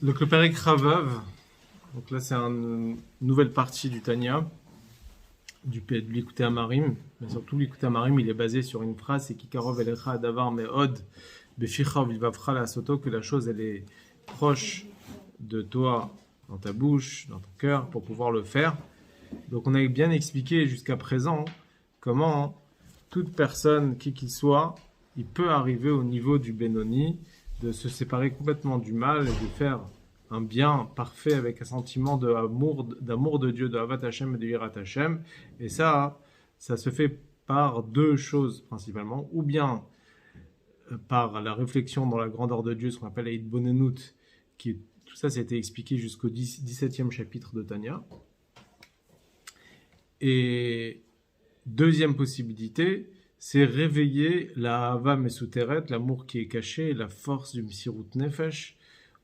Donc le Perek Ravav, donc là c'est une nouvelle partie du Tanya, de l'Ikutei Amarim, mais surtout l'Ikutei Amarim il est basé sur une phrase, c'est Kikarov elecha adavar me'od beficha uvilvavcha la'asoto, que la chose elle est proche de toi, dans ta bouche, dans ton cœur, pour pouvoir le faire. Donc on a bien expliqué jusqu'à présent comment toute personne, qui qu'il soit, il peut arriver au niveau du Benoni, de se séparer complètement du mal et de faire un bien parfait avec un sentiment d'amour de Dieu, de Havat Hashem et de Yirat Hashem. Et ça se fait par deux choses principalement, ou bien par la réflexion dans la grandeur de Dieu, ce qu'on appelle Eid Bonenut, tout ça, ça a été expliqué jusqu'au 17e chapitre de Tanya. Et deuxième possibilité, c'est réveiller la Hava Mesuteret, l'amour qui est caché, la force du Msirut Nefesh,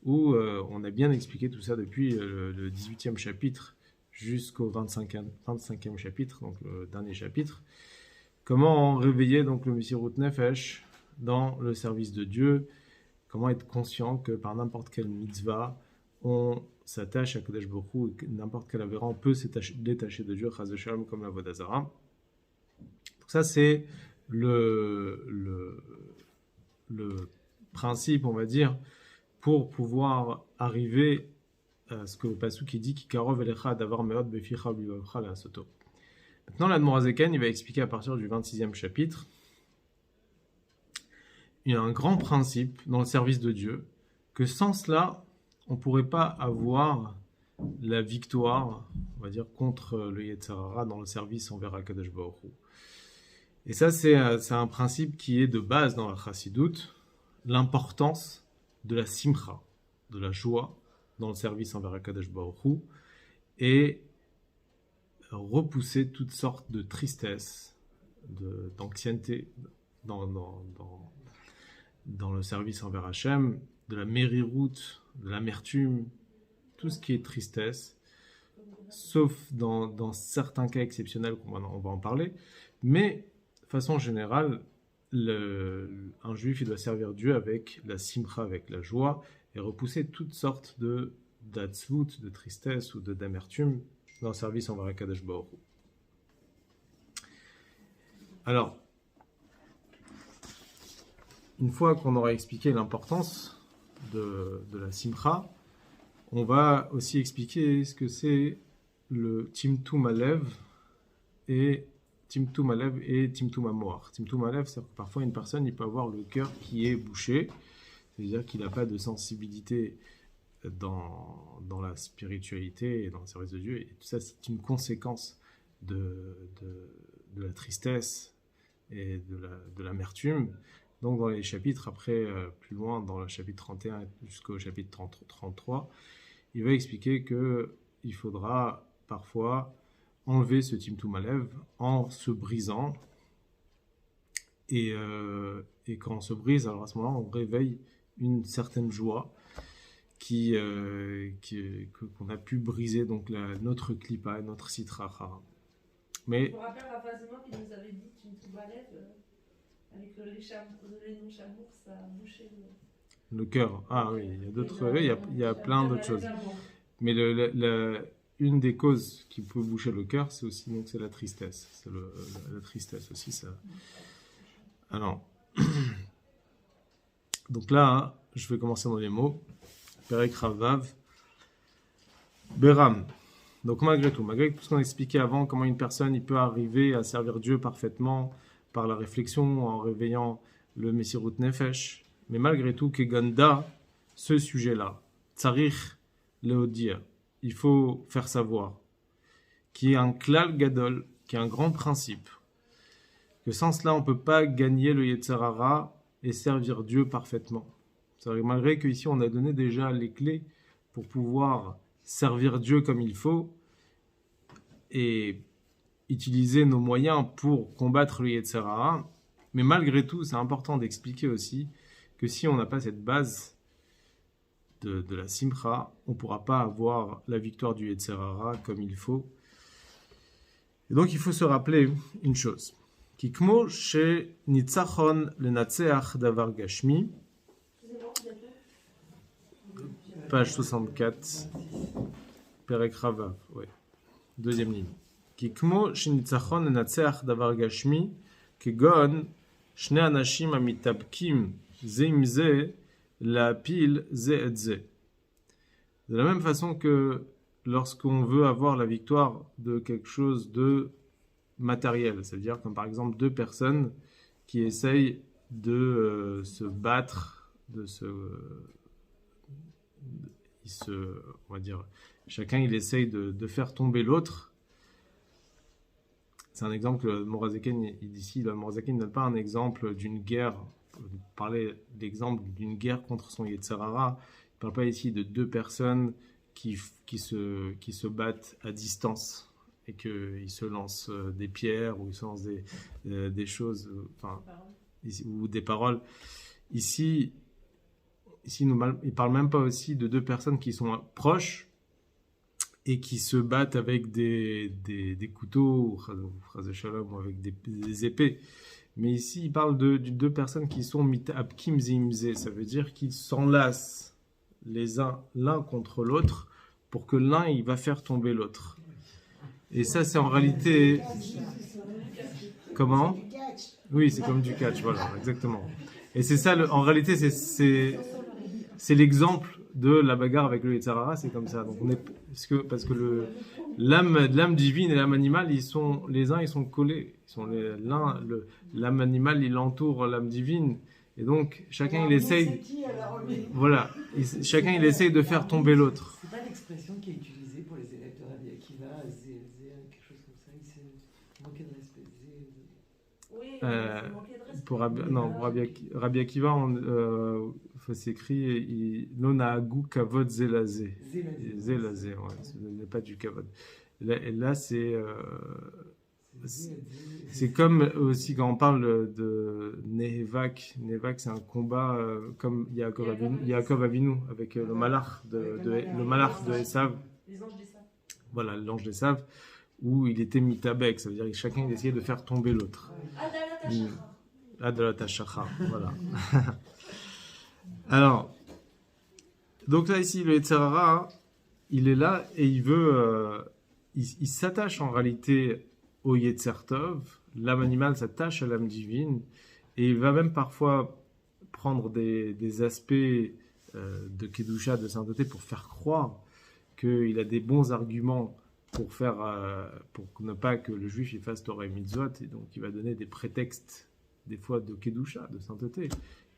où on a bien expliqué tout ça depuis le 18e chapitre jusqu'au 25e chapitre, donc le dernier chapitre. Comment réveiller donc le Msirut Nefesh dans le service de Dieu, comment être conscient que par n'importe quelle mitzvah, on s'attache à Kodesh Baruch Hu, et que n'importe quel avéran, on peut se détacher de Dieu, Chas v'Shalom, comme la Avodah Zarah. Donc ça, c'est le principe, on va dire, pour pouvoir arriver à ce que le Pasuk qui dit Kikarov elecha davar me'od beficha uvilvavcha la'asoto. Maintenant, l'Admor HaZaken, il va expliquer à partir du 26e chapitre, il y a un grand principe dans le service de Dieu, que sans cela, on ne pourrait pas avoir la victoire, on va dire, contre le Yetzer Hara dans le service envers HaKadosh Baruch Hu. Et ça, c'est un principe qui est de base dans la Chassidut, l'importance de la simcha, de la joie dans le service envers HaKadosh Baruch Hu, et repousser toutes sortes de tristesse, d'anxiété dans le service envers Hachem, de la mériroute, de l'amertume, tout ce qui est tristesse, sauf dans certains cas exceptionnels on va en parler, mais de façon générale, un juif il doit servir Dieu avec la simcha, avec la joie, et repousser toutes sortes d'atzvut, de tristesse ou d'amertume dans le service envers HaKadosh Baruch Hu. Alors, une fois qu'on aura expliqué l'importance de la simcha, on va aussi expliquer ce que c'est le Timtum Alev et Timtum Amoar. Timtum Alev, c'est-à-dire que parfois une personne il peut avoir le cœur qui est bouché, c'est-à-dire qu'il n'a pas de sensibilité dans la spiritualité et dans le service de Dieu, et tout ça c'est une conséquence de la tristesse et de l'amertume. Donc dans les chapitres après, plus loin, dans le chapitre 31 jusqu'au chapitre 33, il va expliquer qu'il faudra parfois enlever ce Timtum Alev en se brisant. Et quand on se brise, alors à ce moment-là, on réveille une certaine joie qu'on a pu briser, donc notre klipa, notre sitra. Mais je me rappelle Raphaël qui nous avait dit Timtum Alev. Avec le lait non chamour, ça a bouché le cœur. Ah oui, il y a d'autres, il y a plein d'autres choses. Mais une des causes qui peut boucher le cœur, c'est aussi donc c'est la tristesse. C'est la tristesse aussi, ça. Alors, donc là, je vais commencer dans les mots. Perek Ravav, Beram. Donc malgré tout ce qu'on a expliqué avant, comment une personne il peut arriver à servir Dieu parfaitement par la réflexion, en réveillant le Messirut Nefesh, mais malgré tout, Keganda, ce sujet-là, Tsarich Leodir, il faut faire savoir, qui est un Klal Gadol, qui est un grand principe, que sans cela, on ne peut pas gagner le Yetzer Hara et servir Dieu parfaitement. C'est-à-dire, malgré qu'ici, on a donné déjà les clés pour pouvoir servir Dieu comme il faut, et utiliser nos moyens pour combattre le Yetzer Hara, mais malgré tout, c'est important d'expliquer aussi que si on n'a pas cette base de la simcha, on ne pourra pas avoir la victoire du Yetzer Hara comme il faut. Et donc il faut se rappeler une chose. Kikmo she nitzachon lenatseach davar gashmi. Page 64, Perek Ravav, ouais. Deuxième ligne. Ki kmo shenitzachon nenatzeach davar gashmi, kegon shne anashim amitabkim ze im ze la'apil ze et ze. De la même façon que lorsqu'on veut avoir la victoire de quelque chose de matériel, c'est-à-dire comme par exemple deux personnes qui essayent de se battre, on va dire, chacun il essaye de faire tomber l'autre. C'est un exemple que le Morazeken il dit ici. Le Morazeken ne donne pas un exemple d'une guerre. Il parlait d'exemple d'une guerre contre son Yetzer Hara. Il ne parle pas ici de deux personnes qui se battent à distance et qu'ils se lancent des pierres ou ils se lancent des choses, ou des paroles. Ici il ne parle même pas aussi de deux personnes qui sont proches et qui se battent avec des couteaux ou avec des épées. Mais ici, il parle de deux personnes qui sont mitapkim zimze. Ça veut dire qu'ils s'enlacent l'un contre l'autre pour que l'un il va faire tomber l'autre. Et ça, c'est en réalité... Comment ? Oui, c'est comme du catch, voilà, exactement. Et c'est ça, en réalité, c'est l'exemple de la bagarre avec le Yetzer Hara, c'est comme ça. Donc parce que l'âme divine et l'âme animale, ils sont collés. L'âme animale, il entoure l'âme divine. Et donc, chacun il essaye... Voilà, chacun il essaye de faire tomber l'autre. C'est pas l'expression qui est utilisée pour les élèves de Rabbi Akiva, quelque chose comme ça, il s'est manqué de respect. Oui, c'est manqué de respect. Pour Rabbi Akiva, c'est écrit Nonahagu kavod zelazé. Zelazé, ouais, ce n'est pas du kavod. Là c'est comme aussi quand on parle de Nehevak. Nehevak, c'est un combat comme Yaakov Avinu avec le malach de Esav. Les anges d'Esav. Voilà, l'ange d'Esav, où il était mitabek, ça veut dire que chacun il essayait de faire tomber l'autre. Adalat hashachar, voilà. Alors, donc là ici, le Yetzer Hara, il est là et il veut, il s'attache en réalité au Yetzer Tov. L'âme animale s'attache à l'âme divine et il va même parfois prendre des aspects de Kedusha, de sainteté, pour faire croire qu'il a des bons arguments pour ne pas que le juif il fasse Torah et Mitzvot, et donc il va donner des prétextes des fois de Kedusha, de sainteté.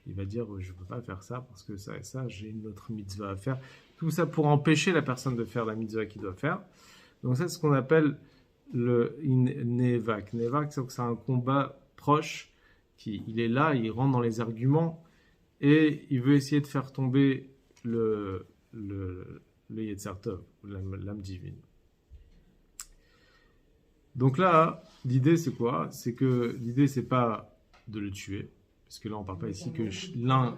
Il va dire je ne peux pas faire ça parce que ça et ça, j'ai une autre mitzvah à faire. Tout ça pour empêcher la personne de faire la mitzvah qu'il doit faire. Donc ça, c'est ce qu'on appelle le Nehevak. Nehevak, c'est un combat proche, il est là, il rentre dans les arguments et il veut essayer de faire tomber le Yetzer Tov, l'âme divine. Donc là, l'idée c'est quoi ? C'est que l'idée c'est pas de le tuer, parce que là on parle pas ici que l'un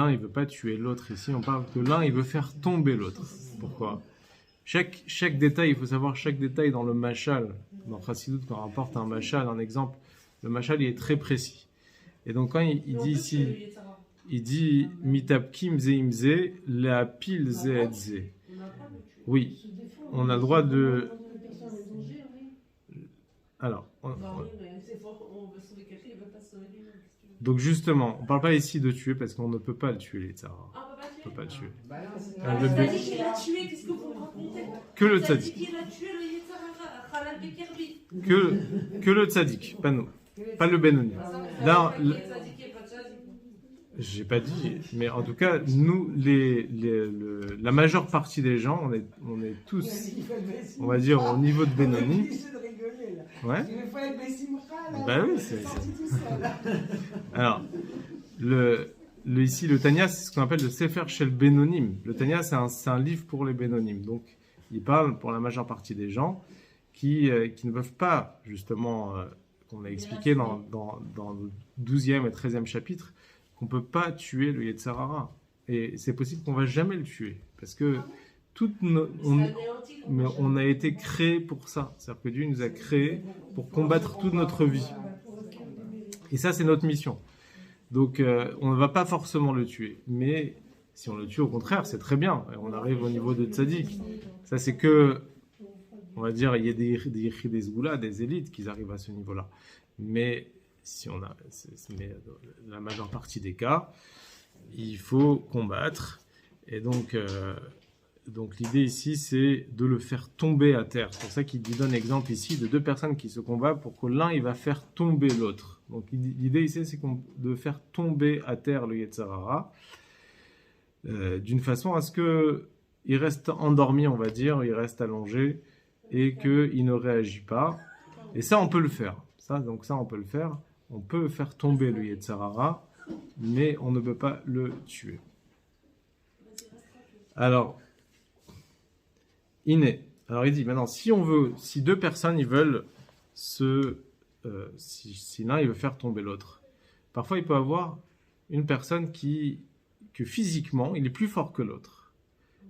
il veut pas tuer l'autre, ici on parle que l'un il veut faire tomber l'autre. Pourquoi ? Chaque détail, il faut savoir chaque détail dans le mashal, dans Chassidut, quand on rapporte un mashal, un exemple, le mashal il est très précis. Et donc quand il dit ici, il dit mitapkim ze imze la'apil ze et ze. Oui, on a le droit de... Alors, donc justement, on ne parle pas ici de tuer parce qu'on ne peut pas le tuer, les Tzara. On ne peut pas le tuer. Le tzaddik il l'a tué, qu'est-ce que vous racontez ? Que le tzaddik. Il a tué le Yetzer Hara, Halal Bekerbi. Que le tzaddik, pas nous. Pas le Benoni. Là, j'ai pas dit, mais en tout cas, nous, la majeure partie des gens, on est tous, on va dire, au niveau de Benoni. Ouais. Bah oui, c'est... Alors, ici, le Tanya, c'est ce qu'on appelle le Sefer Shel Benonim. Le Tanya, c'est un livre pour les Benonim. Donc, il parle pour la majeure partie des gens qui ne peuvent pas, justement, qu'on a expliqué dans le 12e et 13e chapitre, qu'on ne peut pas tuer le Yetzer Hara. Et c'est possible qu'on ne va jamais le tuer. Parce que on a été créé pour ça. C'est-à-dire que Dieu nous a créés pour combattre toute notre vie. Et ça, c'est notre mission. Donc, on ne va pas forcément le tuer. Mais Si on le tue, au contraire, c'est très bien. Et on arrive au niveau de tzaddik. Ça, c'est que, on va dire, il y a des Sgoula, des élites qui arrivent à ce niveau-là. Mais si on a, mais la majeure partie des cas, il faut combattre. Et donc l'idée ici, c'est de le faire tomber à terre. C'est pour ça qu'il donne l'exemple ici de deux personnes qui se combattent pour que l'un, il va faire tomber l'autre. Donc l'idée ici, c'est de faire tomber à terre le Yetzer Hara, d'une façon à ce qu'il reste endormi, on va dire, il reste allongé et qu'il ne réagit pas. Et ça, on peut le faire. Ça, on peut le faire. On peut faire tomber le Yetzer Hara, mais on ne peut pas le tuer. Alors, alors il dit maintenant, si deux personnes ils veulent si l'un il veut faire tomber l'autre, parfois il peut avoir une personne que physiquement il est plus fort que l'autre,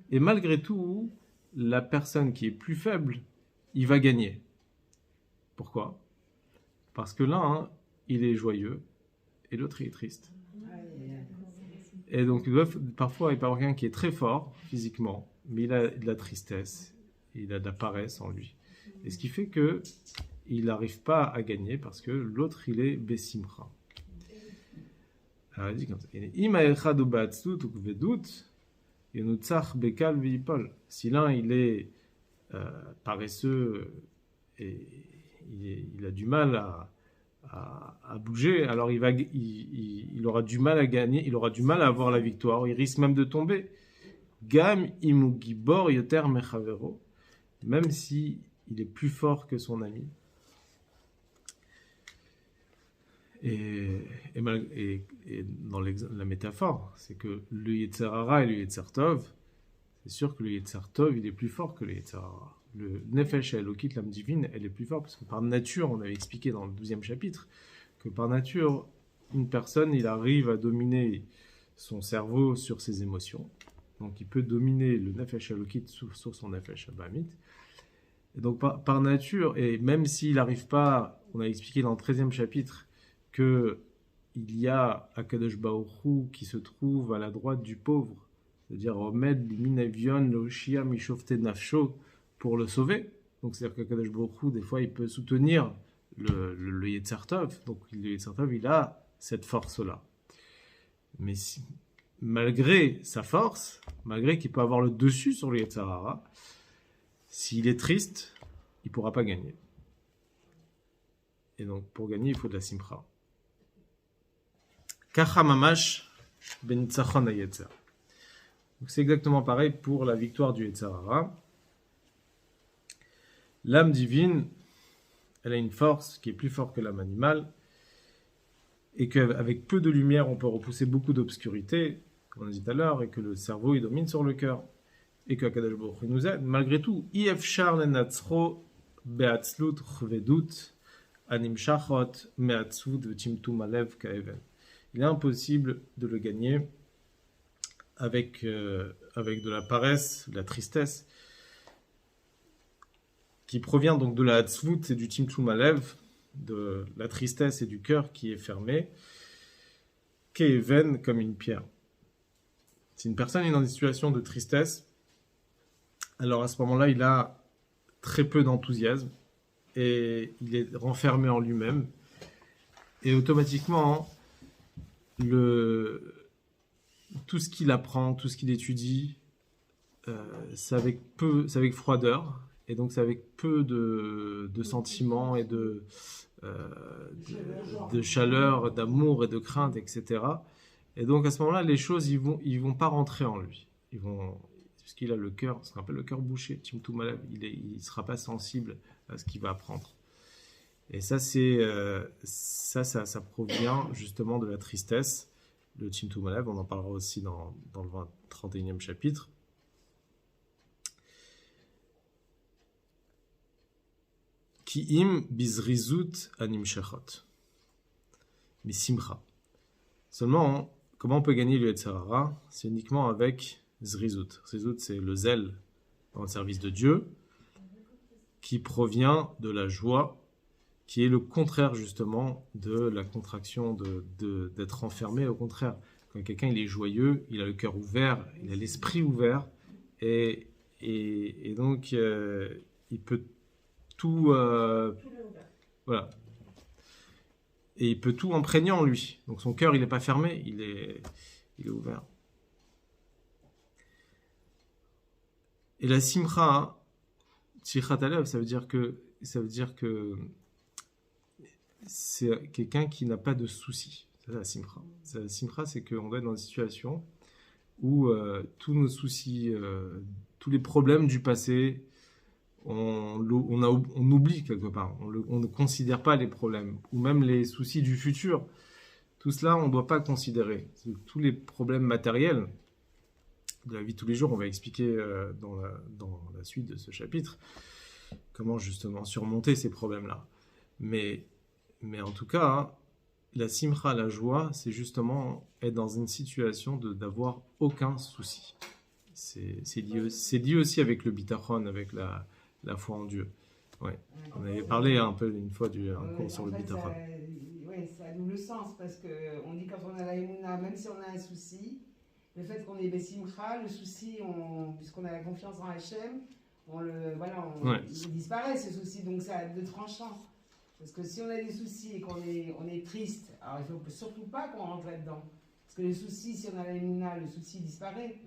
et malgré tout la personne qui est plus faible, il va gagner. Pourquoi? Parce que l'un il est joyeux et l'autre il est triste. Et donc parfois il peut y avoir quelqu'un qui est très fort physiquement, mais il a de la tristesse, il a de la paresse en lui. Et ce qui fait que il n'arrive pas à gagner parce que l'autre il est Bessimcha. Alors il dit comme ça, si l'un il est paresseux et il a du mal à bouger, alors il aura du mal à gagner, il aura du mal à avoir la victoire, il risque même de tomber. Gam imu gibor yoter mechavero, même si il est plus fort que son ami. Et dans la métaphore, c'est que le Yetzer Hara et le Yetzer Tov, c'est sûr que le Yetzer Tov, il est plus fort que le Yetzer Hara. Le Nefesh Elokit, l'âme divine, elle est plus forte, parce que par nature, on avait expliqué dans le 12e chapitre, que par nature, une personne, il arrive à dominer son cerveau sur ses émotions. Donc il peut dominer le Nefesh Elokit sur son Nefesh Abahamit. Et donc par nature, et même s'il n'arrive pas, on a expliqué dans le 13e chapitre, qu'il y a Akadosh Baruch Hu qui se trouve à la droite du pauvre, c'est-à-dire Omed Minavion Loshia Mishofte Nafsho, pour le sauver. Donc c'est-à-dire qu'Akadosh Baruch Hu, des fois, il peut soutenir le Yetzer Tov. Donc le Yetzer Tov, il a cette force-là. Mais malgré sa force, malgré qu'il peut avoir le dessus sur le Yetzer Hara, s'il est triste, il ne pourra pas gagner. Et donc pour gagner, il faut de la Simcha. Kacha mamash ben tzachon hayetzer. Donc c'est exactement pareil pour la victoire du Yetzer Hara. L'âme divine, elle a une force qui est plus forte que l'âme animale, et qu'avec peu de lumière, on peut repousser beaucoup d'obscurité, comme on a dit tout à l'heure, et que le cerveau il domine sur le cœur, et que Akadosh Baruch Hu nous aide. Malgré tout, Ifshar lenatzro beatzlut chvedut anim shachot meatzut v'timtum alev kaeven. Il est impossible de le gagner avec de la paresse, de la tristesse, qui provient donc de la hatzvut et du timtum alev, de la tristesse et du cœur qui est fermé, keeven, comme une pierre. Si une personne est dans une situation de tristesse, alors à ce moment-là, il a très peu d'enthousiasme et il est renfermé en lui-même. Et automatiquement, tout ce qu'il apprend, tout ce qu'il étudie, c'est avec froideur, et donc c'est avec peu de sentiments et de chaleur, d'amour et de crainte, etc. Et donc à ce moment-là, les choses, ils vont pas rentrer en lui. Parce qu'il a le cœur, ce qu'on appelle le cœur bouché, Timtum Alev, il sera pas sensible à ce qu'il va apprendre. Et ça, ça provient justement de la tristesse, le Timtum Alev. On en parlera aussi dans le 31e chapitre. Ki'im bizrizut anim shechot. Misimcha. Seulement, comment on peut gagner le Yetzer Hara? C'est uniquement avec zrizut. Zrizut, c'est le zèle dans le service de Dieu, qui provient de la joie, qui est le contraire justement de la contraction d'être enfermé. Au contraire, Quand quelqu'un il est joyeux, il a le cœur ouvert, il a l'esprit ouvert, et donc il peut tout, Tout le ouvert. voilà, et il peut tout imprégner en lui. Donc son cœur il n'est pas fermé, il est ouvert. Et la simcha, Tichat Alev, ça veut dire que c'est quelqu'un qui n'a pas de soucis. C'est la simcha. La simcha, c'est qu'on doit être dans une situation où tous nos soucis, tous les problèmes du passé, on oublie quelque part. On ne considère pas les problèmes. Ou même les soucis du futur. Tout cela, on ne doit pas considérer. Tous les problèmes matériels de la vie de tous les jours, on va expliquer dans la suite de ce chapitre comment justement surmonter ces problèmes-là. Mais en tout cas, hein, la simcha, la joie, c'est justement être dans une situation d'avoir aucun souci. C'est lié aussi avec le bitachon, avec la foi en Dieu. Ouais. On avait parlé un peu une fois un cours sur le bitachon. Oui, ça a double sens parce qu'on dit quand on a la émouna, même si on a un souci, le fait qu'on ait Bessimcha, le souci, puisqu'on a la confiance en Hachem, il disparaît ce souci, donc ça a deux tranchants. Parce que si on a des soucis et qu'on est triste, alors il ne faut surtout pas qu'on rentre là-dedans. Parce que le souci, si on a la émouna, le souci disparaît.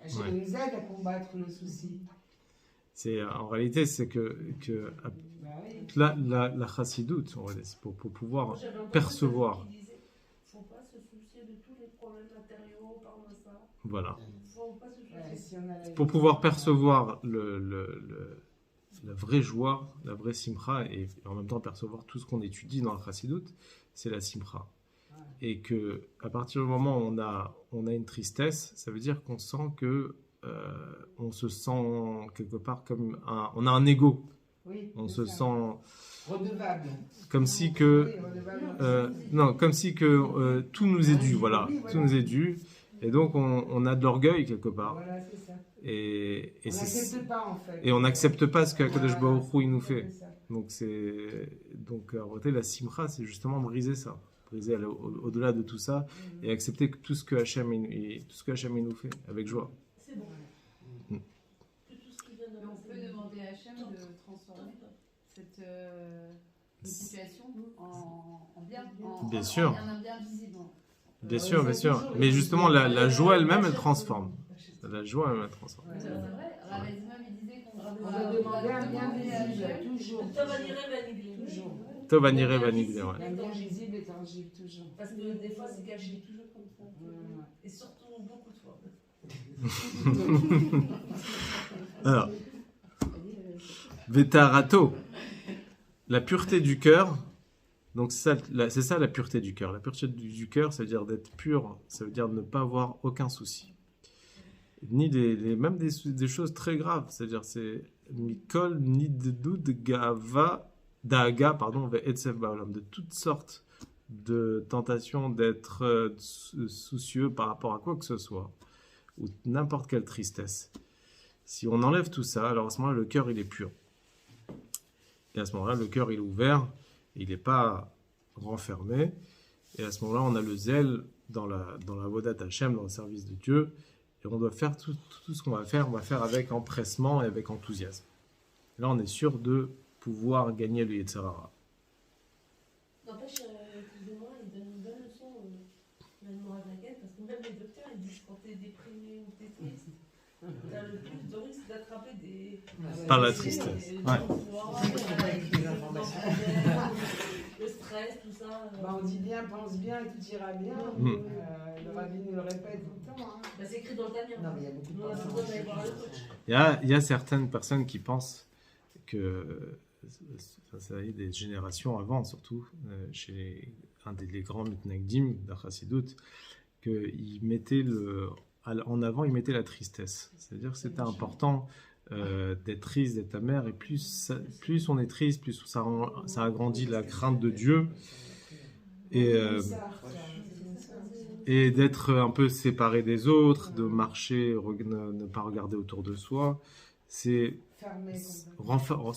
Hachem nous aide à combattre le souci. En réalité, c'est que la chassidoute, pour pouvoir percevoir. Il disait, faut pas se soucier de tous les problèmes matériaux, parle de ça. Voilà. Faut pas se soucier. Pour pouvoir percevoir la vraie joie, la vraie simcha, et en même temps percevoir tout ce qu'on étudie dans la chassidoute, c'est la simcha. Et que à partir du moment où on a une tristesse, ça veut dire qu'on sent que on se sent quelque part comme on a un ego. Oui, on se sent redevable. Comme si que tout nous est dû, voilà, tout nous est dû, et donc on a de l'orgueil quelque part. Voilà, c'est ça. Et on n'accepte pas en fait. Et on n'accepte pas ce qu'Akadosh Baruch Hu il nous fait. Ouais, Donc en réalité la simcha c'est justement briser ça, briser au-delà de tout ça et accepter tout ce que Hachem il nous fait avec joie. C'est bon. On peut demander à Hachem de transformer cette situation en bien, bien sûr. En un bien visible. Bien sûr, bien sûr. Mais justement, la joie elle-même, elle transforme. La joie elle-même, elle transforme. C'est vrai. Rabbi Zimam, il disait qu'on doit demander un bien visible, toujours. Tov aniré vanigler, ouais. Un bien visible et tangible, toujours. Parce que des fois, c'est caché toujours comme ça. Et surtout, beaucoup de fois. Alors, Vetarato, la pureté du cœur. Donc c'est ça la pureté du cœur. La pureté du cœur, ça veut dire d'être pur, ça veut dire de ne pas avoir aucun souci. Ni même des choses très graves, c'est-à-dire c'est Mikol, ni de doute, Daga, Ve'etzev Ba'olam, de toutes sortes de tentations d'être soucieux par rapport à quoi que ce soit, ou n'importe quelle tristesse. Si on enlève tout ça, alors à ce moment-là, le cœur il est pur. Et à ce moment-là, le cœur il est ouvert, il n'est pas renfermé. Et à ce moment-là, on a le zèle dans la Vodat Hashem, dans le service de Dieu. Et on doit faire tout ce qu'on va faire avec empressement et avec enthousiasme. Là, on est sûr de pouvoir gagner le Yetzer Hara. N'empêche, excusez-moi, il donne une bonne leçon, l'animal à la guette, parce que même les docteurs, ils disent quand t'es déprimé ou t'es triste, t'as le plus de risque d'attraper des... Par la tristesse. Ouais. Le stress, tout ça. On dit bien, pense bien et tout ira bien. Le rabbi nous le répète tout le temps. C'est écrit dans le Tania. Non, mais il y a beaucoup de On a besoin d'aller voir le coach. Il y a certaines personnes qui pensent que, ça y est, des générations avant, surtout, chez un des grands mitnagdim d'Achassidut, qu'ils mettaient en avant, ils mettaient la tristesse. C'est-à-dire que c'était important d'être triste, d'être amer, et plus on est triste, plus ça agrandit la crainte de Dieu, et d'être un peu séparé des autres, de marcher, ne pas regarder autour de soi, c'est se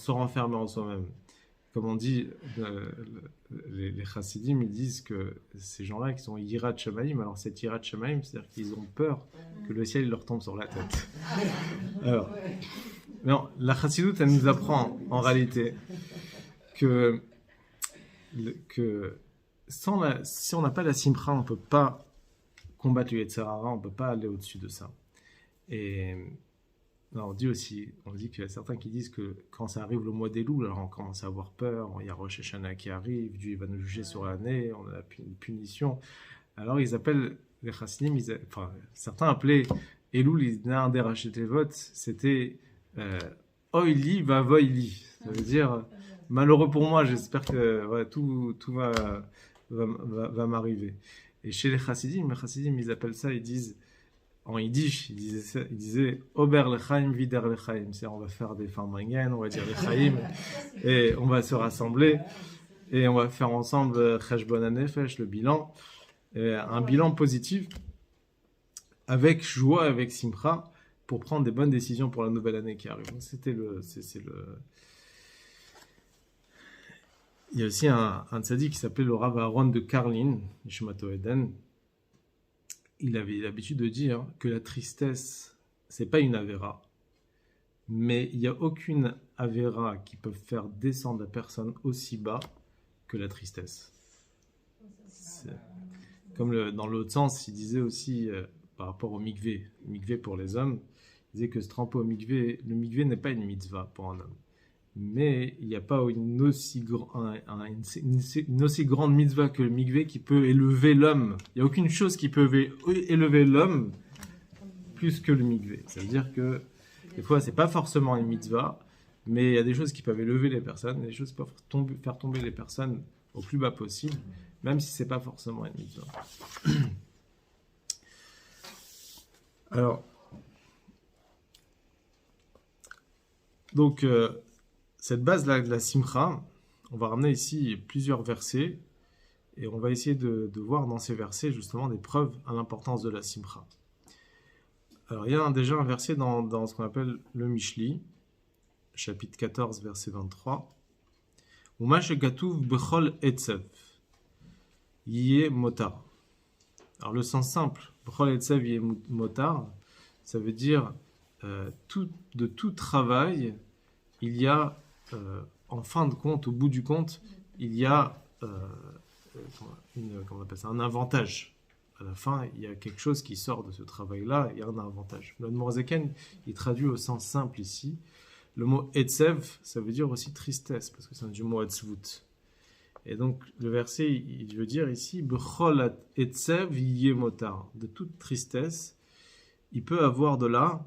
renfermer en soi-même. comme on dit, les chassidim, ils disent que ces gens-là qui sont yirat shamaim, alors cette yirat shamaim, c'est-à-dire qu'ils ont peur que le ciel leur tombe sur la tête. Alors, non, la chassidoute, elle nous apprend en réalité que si on n'a pas la simcha, on ne peut pas combattre le Yetzer Hara, on ne peut pas aller au-dessus de ça. Et non, on dit qu'il y a certains qui disent que quand ça arrive le mois des loups, alors on commence à avoir peur, il y a Rosh Hashanah qui arrive, Dieu va nous juger sur l'année, on a une punition. Alors ils appellent les chassidim, certains appelaient Elul Idnar Derachetevot, c'était Oili va Voili. Ça veut dire malheureux pour moi, j'espère que tout va m'arriver. Et chez les chassidim, ils appellent ça, ils disent en yiddish, ils disaient Ober lechaim, vider lechaim. C'est on va faire des farmangen, on va dire lechaim, et on va se rassembler, et on va faire ensemble cheshbon hanefesh, le bilan, un bilan positif, avec joie, avec simcha, pour prendre des bonnes décisions pour la nouvelle année qui arrive. Donc il y a aussi un tzaddik qui s'appelait le Rav Aaron de Karlin, Nishmato Eden. Il avait l'habitude de dire que la tristesse, c'est pas une avéra, mais il n'y a aucune avéra qui peut faire descendre la personne aussi bas que la tristesse. Comme dans l'autre sens, il disait aussi par rapport au mikvé pour les hommes, il disait que se tremper au mikvé, le mikvé n'est pas une mitzvah pour un homme. Mais il n'y a pas une aussi grande mitzvah que le mikvé qui peut élever l'homme. Il n'y a aucune chose qui peut élever l'homme plus que le mikvé. Ça veut dire que des fois, ce n'est pas forcément une mitzvah, mais il y a des choses qui peuvent élever les personnes, des choses qui peuvent faire tomber les personnes au plus bas possible, même si ce n'est pas forcément une mitzvah. Alors, donc, cette base-là de la simcha, on va ramener ici plusieurs versets et on va essayer de voir dans ces versets justement des preuves à l'importance de la simcha. Alors il y a déjà un verset dans ce qu'on appelle le Mishli, chapitre 14, verset 23. Uma shekatuv bechol etzev yeh motar. Alors le sens simple, bechol etzev yeh motar, ça veut dire de tout travail, il y a en fin de compte, au bout du compte, il y a comment on appelle ça, un avantage. À la fin, il y a quelque chose qui sort de ce travail-là, il y a un avantage. Le Morazaken, il traduit au sens simple ici. Le mot etzev, ça veut dire aussi tristesse, parce que c'est du mot etzvut. Et donc, le verset, il veut dire ici, bechol etzev yeh motar. De toute tristesse, il peut avoir de là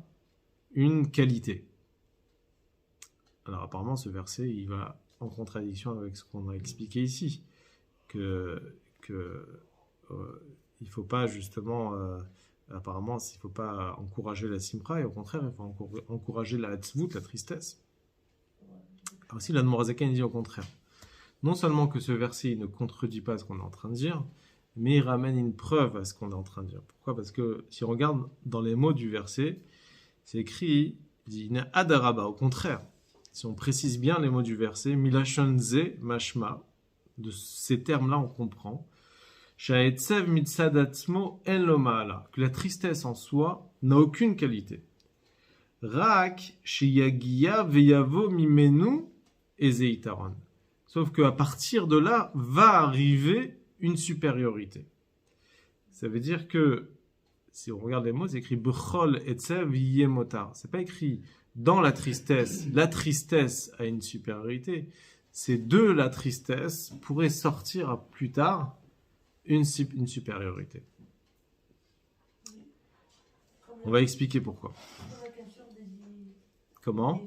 une qualité. Alors apparemment, ce verset, il va en contradiction avec ce qu'on a expliqué ici, que il faut pas justement, apparemment, il faut pas encourager la simcha, et au contraire, il faut encourager la hatzvut, la tristesse. Alors ici, l'Admorazaken dit au contraire. Non seulement que ce verset il ne contredit pas ce qu'on est en train de dire, mais il ramène une preuve à ce qu'on est en train de dire. Pourquoi ? Parce que si on regarde dans les mots du verset, c'est écrit, il dit « adaraba », au contraire. Si on précise bien les mots du verset, milashon ze mashma, de ces termes-là, on comprend sha'etzev mitzadatzmo en lo ma'ala, que la tristesse en soi n'a aucune qualité. Rak sheyagia veyavo mimenu ezeitaron. Sauf qu'à partir de là, va arriver une supériorité. Ça veut dire que, si on regarde les mots, c'est écrit bechol etzev yeh motar. C'est pas écrit dans la tristesse a une supériorité. C'est de la tristesse pourrait sortir plus tard une supériorité. On va expliquer pourquoi. Comment ?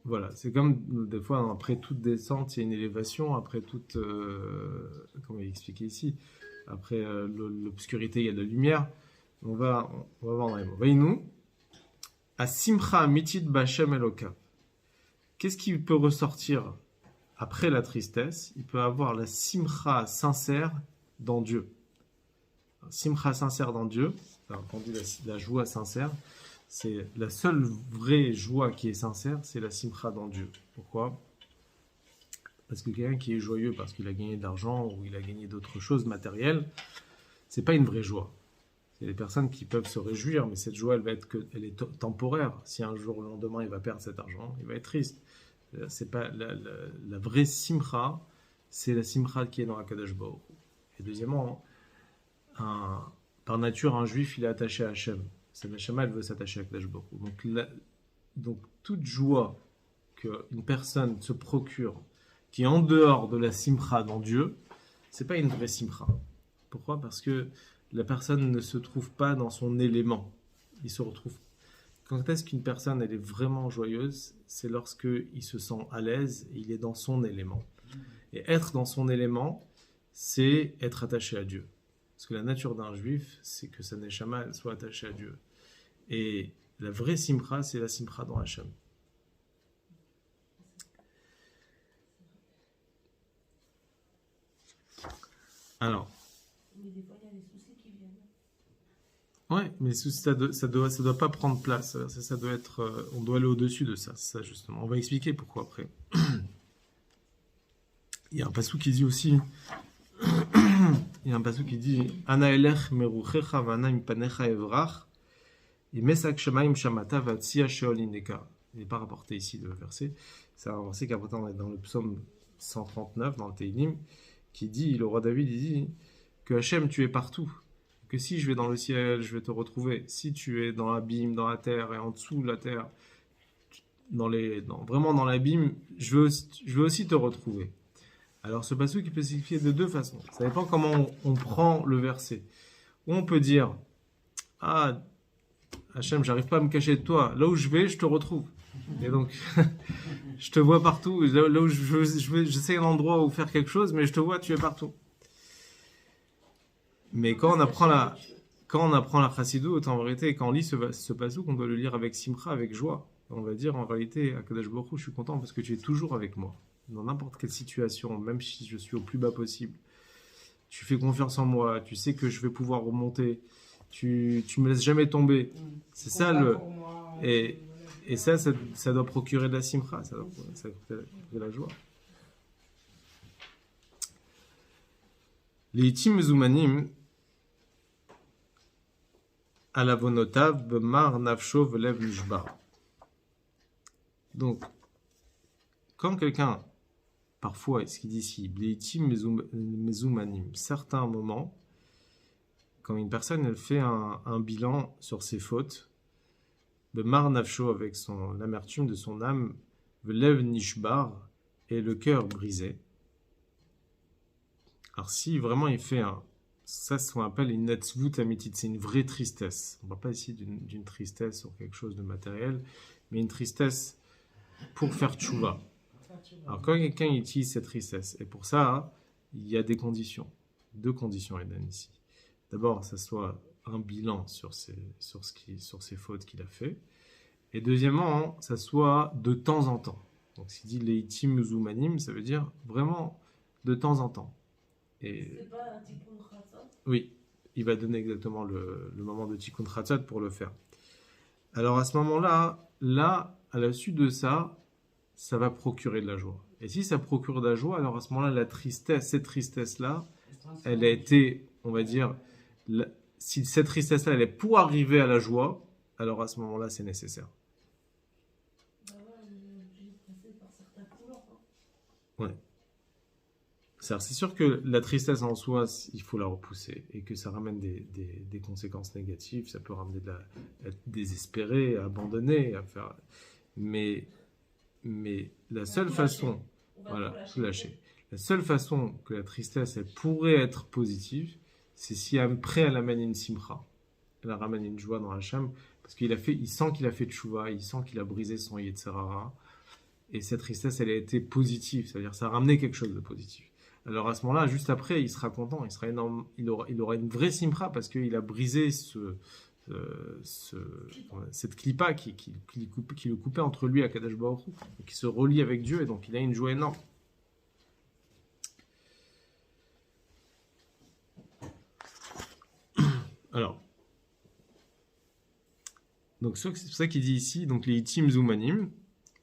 Voilà, c'est comme des fois, après toute descente, il y a une élévation, après toute, comment expliquer ici, après l'obscurité, il y a de la lumière. On va voir dans les mots. Vaïnou, à simcha mitid b'Hashem elokav. Qu'est-ce qui peut ressortir après la tristesse ? Il peut avoir la simcha sincère dans Dieu. Simcha sincère dans Dieu, enfin, entendu la joie sincère, C'est la seule vraie joie qui est sincère, c'est la simcha dans Dieu. Pourquoi? Parce que quelqu'un qui est joyeux parce qu'il a gagné de l'argent ou il a gagné d'autres choses matérielles, c'est pas une vraie joie. Il y a des personnes qui peuvent se réjouir, mais cette joie, elle est temporaire. Si un jour, le lendemain, il va perdre cet argent, il va être triste. C'est pas la vraie simcha, c'est la simcha qui est dans Akadosh Baruch Hu. Et deuxièmement, par nature, un juif, il est attaché à Hachem. Sa neshama, elle veut s'attacher à Akadosh Baruch Hu. Donc, toute joie qu'une personne se procure, qui est en dehors de la simcha dans Dieu, c'est pas une vraie simcha. Pourquoi? Parce que la personne ne se trouve pas dans son élément. Il se retrouve. Quand est-ce qu'une personne elle est vraiment joyeuse? C'est lorsque il se sent à l'aise et il est dans son élément. Et être dans son élément, c'est être attaché à Dieu. Parce que la nature d'un juif, c'est que sa neshama elle soit attachée à Dieu. Et la vraie simcha, c'est la simcha dans Hachem. Alors. Mais des fois, il y a des soucis qui viennent. Ouais, mais ça doit pas prendre place. Ça doit être, on doit aller au-dessus de ça, c'est ça justement. On va expliquer pourquoi après. Il y a un passou qui dit aussi. Il y a un passou qui dit Ana elech meruchecha vana impanecha evrach imesak shamaim shamata vatsia sheolineka. Il n'est pas rapporté ici le verset. C'est un verset qu'après on est dans le psaume 139 dans le Teilim qui dit, le roi David il dit que Hachem tu es partout, que si je vais dans le ciel je vais te retrouver, si tu es dans l'abîme, dans la terre et en dessous de la terre, vraiment dans l'abîme, je veux aussi te retrouver. Alors ce passage qui peut signifier de deux façons. Ça dépend comment on prend le verset. Ou on peut dire ah Hachem, j'arrive pas à me cacher de toi, là où je vais je te retrouve. Et donc, je te vois partout. Là où je sais un endroit où faire quelque chose, mais je te vois, tu es partout. Mais quand on apprend la chassidoute, en vérité, quand on lit ce passouk, on doit le lire avec simcha, avec joie. On va dire en réalité, à Kadosh Baruch Hu, je suis content parce que tu es toujours avec moi. Dans n'importe quelle situation, même si je suis au plus bas possible. Tu fais confiance en moi, tu sais que je vais pouvoir remonter. Tu me laisses jamais tomber. C'est ça le... Et ça doit procurer de la simcha, ça doit procurer de la joie. Les itim zumanim alavonotav b'mar nafsho v'lev nishbar. Donc, quand quelqu'un, parfois, ce qu'il dit ici, les itim mezumanim, certains moments, quand une personne elle fait un bilan sur ses fautes, Bemar nafsho, avec l'amertume de son âme, v'lev nishbar, et le cœur brisé. Alors si vraiment il fait ça, ce qu'on appelle une netzvut amitit, c'est une vraie tristesse. On ne parle pas ici d'une tristesse sur quelque chose de matériel, mais une tristesse pour faire tchouva. Alors quand quelqu'un utilise cette tristesse, et pour ça, il y a des conditions. Deux conditions, Eden, ici. D'abord, ça soit un bilan sur ses fautes qu'il a fait. Et deuxièmement, ça soit de temps en temps. Donc s'il dit leitim zumanim, ça veut dire vraiment de temps en temps. Et c'est pas un tikkun chatzot? Oui, il va donner exactement le moment de tikkun chatzot pour le faire. Alors à ce moment-là, à la suite de ça, ça va procurer de la joie. Et si ça procure de la joie, alors à ce moment-là, cette tristesse-là, elle a été, on va dire, si cette tristesse-là, elle est pour arriver à la joie, alors à ce moment-là, c'est nécessaire. Bah ouais, on est obligé de passer par certains couleurs. Ouais. C'est sûr que la tristesse en soi, il faut la repousser et que ça ramène des conséquences négatives. Ça peut ramener à être désespéré, à abandonner, à faire. Mais la seule façon, voilà, tout lâcher. La seule façon que la tristesse elle pourrait être positive, c'est si après elle amène une simcha, elle ramène une joie dans Hachem, parce il sent qu'il a fait tchouva, il sent qu'il a brisé son yetzerara, et cette tristesse elle a été positive, c'est-à-dire ça a ramené quelque chose de positif. Alors à ce moment-là, juste après, il sera content, il sera énorme, il aura une vraie simcha parce qu'il a brisé cette clipa qui le coupait entre lui et Akadosh Baruch Hu, qui se relie avec Dieu, et donc il a une joie énorme. Alors, Donc c'est pour ça qu'il dit ici, donc les itim zumanim,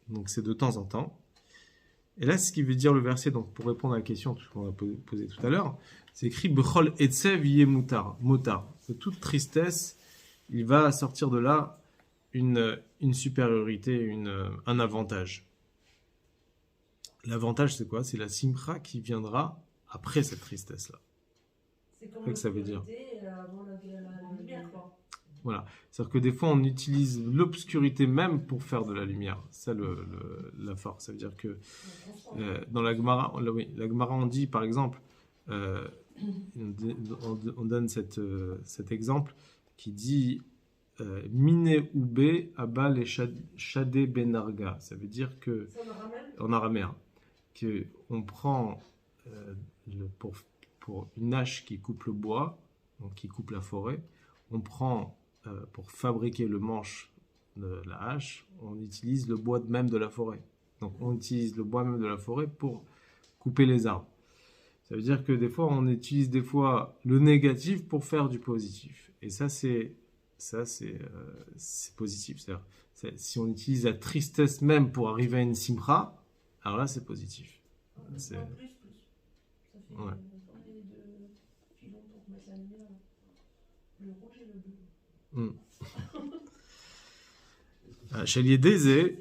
donc c'est de temps en temps. Et là, ce qui veut dire le verset, donc pour répondre à la question qu'on a posée tout à l'heure, c'est écrit Bechol etsev yeh motar. De toute tristesse, il va sortir de là une supériorité, un avantage. L'avantage, c'est quoi? C'est la simcha qui viendra après cette tristesse-là. C'est comme C'est que ça veut dire. avant la lumière, quoi. Voilà. C'est-à-dire que des fois, on utilise l'obscurité même pour faire de la lumière. C'est ça la force. Ça veut dire que dans la Gemara, la Gemara, on dit, par exemple, on donne cet exemple qui dit Mine Ube Abal et Shade Benarga. Ça veut dire que, en araméen, qu'on prend pour une hache qui coupe le bois, donc qui coupe la forêt, on prend pour fabriquer le manche de la hache, on utilise le bois même de la forêt. Donc on utilise le bois même de la forêt pour couper les arbres. Ça veut dire que des fois, on utilise le négatif pour faire du positif. Et ça, c'est positif. C'est-à-dire, si on utilise la tristesse même pour arriver à une simcha, alors là, c'est positif. C'est... Plus. Ça fait ouais. Les deux filons pour mettre la lumière. Le rouge et le bleu. Chez l'Yédézé,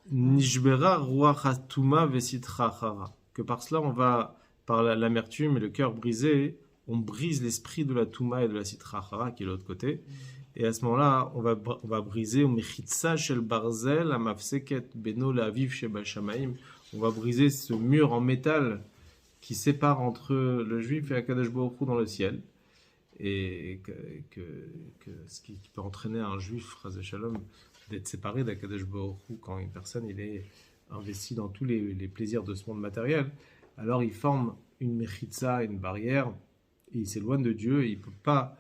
Nishbera Ruach Hatuma Vesitra Chara. Que par cela, on va, par l'amertume et le cœur brisé, on brise l'esprit de la Touma et de la Sitra Chara, qui est l'autre côté. Et à ce moment-là, on va briser Mechitsa Shel Barzel, Amafseket Beno La'aviv Sheba Shamaim. On va briser ce mur en métal qui sépare entre le juif et Akadosh Baruch Hu dans le ciel. Et ce qui peut entraîner un juif, Chazé Shalom, d'être séparé d'Akadosh Baruch Hu quand une personne il est investi dans tous les plaisirs de ce monde matériel, alors il forme une mechitza, une barrière, et il s'éloigne de Dieu, et il peut pas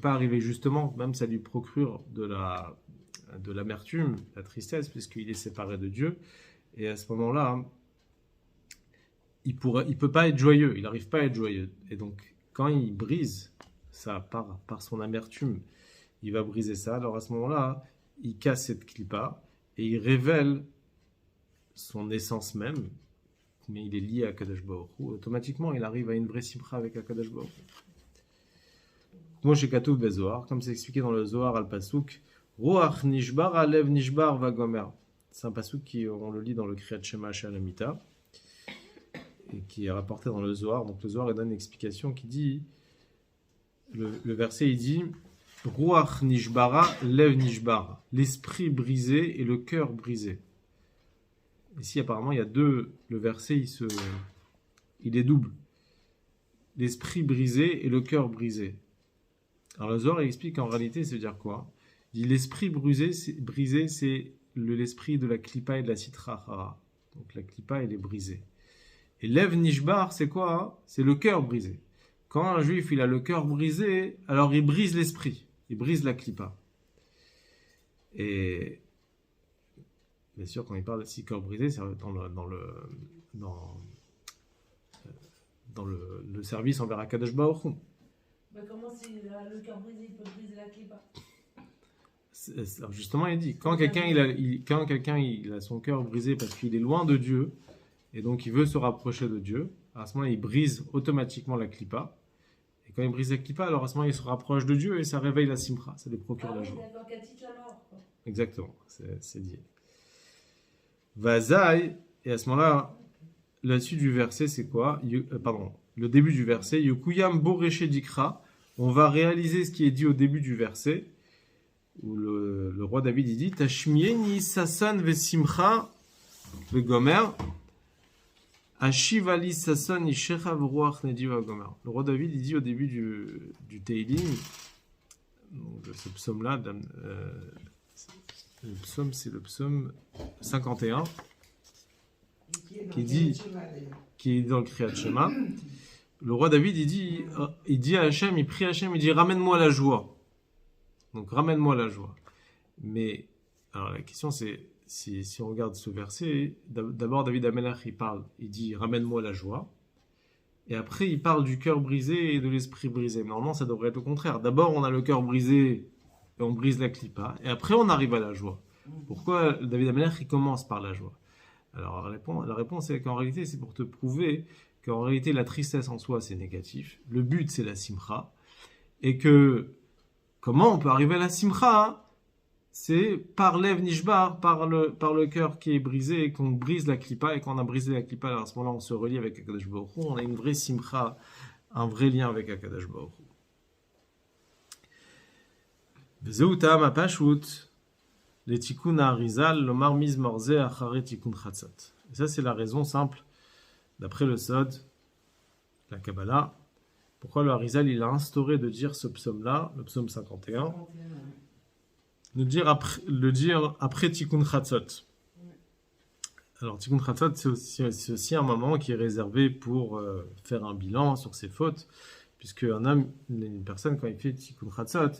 arriver justement, même ça lui procure de l'amertume, de la tristesse, puisqu'il est séparé de Dieu, et à ce moment-là, il peut pas être joyeux, il n'arrive pas à être joyeux, et donc quand il brise ça par son amertume, il va briser ça, alors à ce moment-là, il casse cette clipa, et il révèle son essence même, mais il est lié à Kadosh Baruch Hu. Automatiquement, il arrive à une vraie simcha avec Kadosh Baruch Hu. Moi, chez Katouf Bezoar, comme c'est expliqué dans le Zohar al-Pasuk, Ruach Nishbar, Alev Nishbar, Vagomer. C'est un pasuk on le lit dans le Kriyat Shema Shalamita, et qui est rapporté dans le Zohar. Donc le Zohar il donne une explication qui dit, le verset il dit, Ruach Nishbara, Lev Nishbar, l'esprit brisé et le cœur brisé. Ici, apparemment, il y a le verset, il est double. L'esprit brisé et le cœur brisé. Alors, le Zohar, il explique qu'en réalité, ça veut dire quoi? Il dit l'esprit brisé, c'est l'esprit de la klipa et de la sitra hara. Donc, la klipa, elle est brisée. Et lev nishbar, c'est quoi? C'est le cœur brisé. Quand un juif, il a le cœur brisé, alors il brise l'esprit. Il brise la klipa. Et bien sûr, quand il parle de cœur brisé, c'est dans le service envers Akadosh Baruch Hu. Mais comment si le cœur brisé, il peut briser la klipa? Alors justement, il dit, quand quelqu'un il a son cœur brisé parce qu'il est loin de Dieu, et donc il veut se rapprocher de Dieu, à ce moment-là, il brise automatiquement la klipa. Et quand il brise la klipa, alors à ce moment-là, il se rapproche de Dieu et ça réveille la simcha, ça lui procure la joie. Exactement, c'est dit. Vazai, et à ce moment-là, la suite du verset, c'est quoi? Le début du verset, Yukuyam Boreche Dikra, on va réaliser ce qui est dit au début du verset, où le roi David il dit Tashmieni Sasan Vesimcha Vegomer Ashivali Sasan Ishecha Vruach Nediva Gomer. Le roi David il dit au début du Teilim, donc ce psaume-là, le psaume, c'est le psaume 51, qui est dans le Kriyat Shema. Le roi David, il dit à Hachem, il prie à Hachem, il dit ramène-moi la joie. Donc ramène-moi la joie. Mais alors la question c'est, si on regarde ce verset, d'abord David Amelach il dit ramène-moi la joie. Et après il parle du cœur brisé et de l'esprit brisé. Normalement ça devrait être au contraire. D'abord on a le cœur brisé et on brise la clipa, et après on arrive à la joie. Pourquoi David Amelech il commence par la joie? Alors la réponse est qu'en réalité c'est pour te prouver qu'en réalité la tristesse en soi c'est négatif, le but c'est la simcha, et que comment on peut arriver à la simcha? C'est par l'Ev Nishbar, par le cœur qui est brisé, et qu'on brise la clipa, et quand on a brisé la clipa, alors à ce moment-là on se relie avec Akadosh Baruch Hu, on a une vraie simcha, un vrai lien avec Akadosh Baruch Hu. Vezeu ta'am hapashut le tikkun ha'arizal lomar mizmor ze achare tikkun chatzot. Et ça c'est la raison simple, d'après le Sod, la Kabbalah, pourquoi le Harizal il a instauré de dire ce psaume-là, le psaume 51, le dire après Tikkun Chatzot. Alors Tikkun Chatzot c'est aussi un moment qui est réservé pour faire un bilan sur ses fautes, puisque une personne quand il fait Tikkun Chatzot,